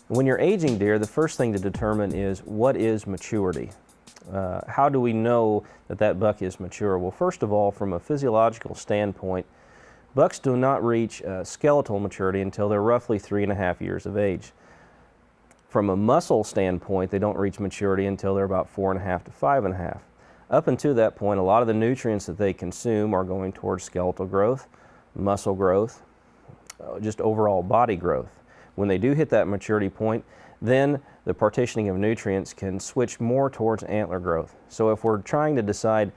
When you're aging deer, the first thing to determine is what is maturity. How do we know that that buck is mature? Well, first of all, from a physiological standpoint, bucks do not reach skeletal maturity until they're roughly 3.5 years of age. From a muscle standpoint, they don't reach maturity until they're about 4.5 to 5.5. Up until that point, a lot of the nutrients that they consume are going towards skeletal growth, muscle growth, just overall body growth. When they do hit that maturity point, then the partitioning of nutrients can switch more towards antler growth. So if we're trying to decide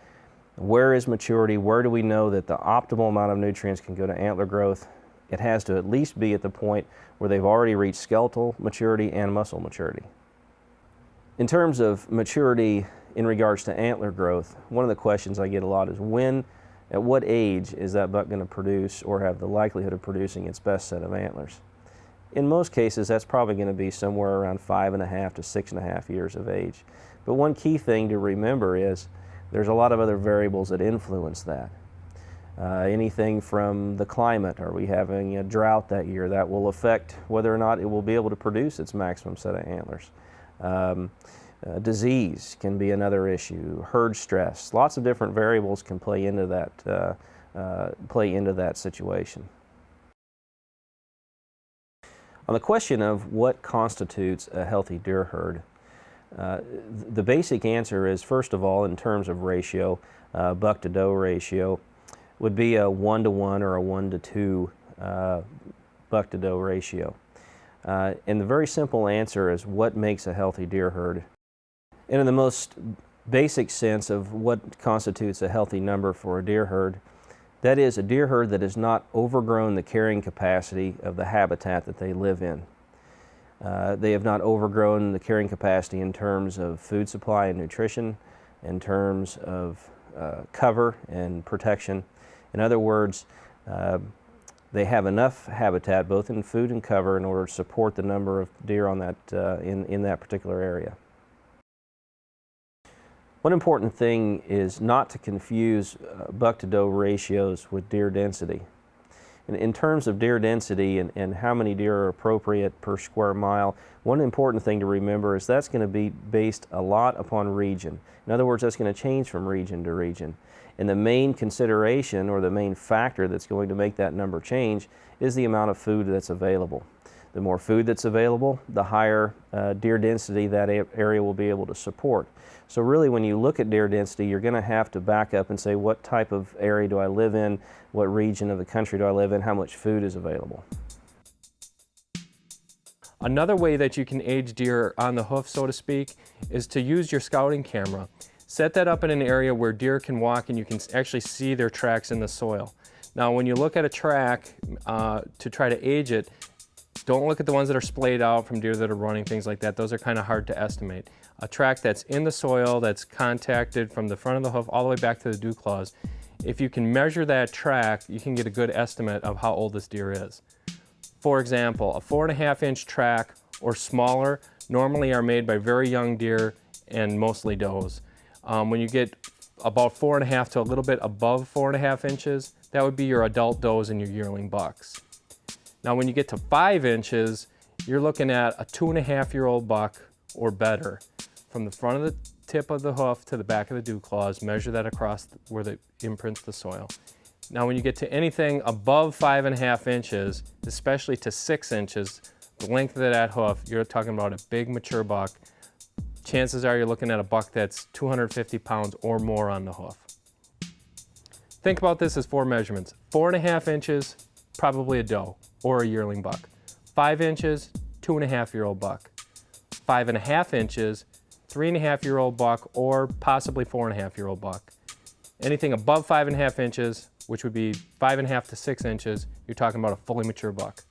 where is maturity, where do we know that the optimal amount of nutrients can go to antler growth, it has to at least be at the point where they've already reached skeletal maturity and muscle maturity. In terms of maturity in regards to antler growth, one of the questions I get a lot is at what age is that buck going to produce or have the likelihood of producing its best set of antlers? In most cases, that's probably going to be somewhere around 5.5 to 6.5 years of age. But one key thing to remember is there's a lot of other variables that influence that. Anything from the climate, are we having a drought that year? That will affect whether or not it will be able to produce its maximum set of antlers. Disease can be another issue, herd stress. Lots of different variables can play into that situation. On the question of what constitutes a healthy deer herd, the basic answer is, first of all, in terms of ratio, buck to doe ratio, would be a 1-to-1 or a 1-to-2 buck to doe ratio. And the very simple answer is what makes a healthy deer herd. And in the most basic sense of what constitutes a healthy number for a deer herd, that is a deer herd that has not overgrown the carrying capacity of the habitat that they live in. They have not overgrown the carrying capacity in terms of food supply and nutrition, in terms of cover and protection. In other words, they have enough habitat, both in food and cover, in order to support the number of deer on that, in that particular area. One important thing is not to confuse buck to doe ratios with deer density. In terms of deer density and how many deer are appropriate per square mile, one important thing to remember is that's going to be based a lot upon region. In other words, that's going to change from region to region. And the main consideration or the main factor that's going to make that number change is the amount of food that's available. The more food that's available, the higher deer density that area will be able to support. So really, when you look at deer density, you're going to have to back up and say, what type of area do I live in? What region of the country do I live in? How much food is available? Another way that you can age deer on the hoof, so to speak, is to use your scouting camera. Set that up in an area where deer can walk and you can actually see their tracks in the soil. Now, when you look at a track to try to age it, don't look at the ones that are splayed out from deer that are running, things like that. Those are kind of hard to estimate. A track that's in the soil, that's contacted from the front of the hoof all the way back to the dew claws, if you can measure that track, you can get a good estimate of how old this deer is. For example, a 4.5-inch track or smaller normally are made by very young deer and mostly does. When you get about 4.5 to a little bit above 4.5 inches, that would be your adult does and your yearling bucks. Now when you get to 5 inches, you're looking at a 2.5-year-old buck or better. From the front of the tip of the hoof to the back of the dew claws, measure that across where it imprints the soil. Now when you get to anything above 5.5 inches, especially to 6 inches, the length of that hoof, you're talking about a big mature buck. Chances are you're looking at a buck that's 250 pounds or more on the hoof. Think about this as 4 measurements. 4.5 inches, probably a doe or a yearling buck. 5 inches, 2.5-year-old buck. 5.5 inches, 3.5-year-old buck or possibly 4.5-year-old buck. Anything above 5.5 inches, which would be 5.5 to 6 inches, you're talking about a fully mature buck.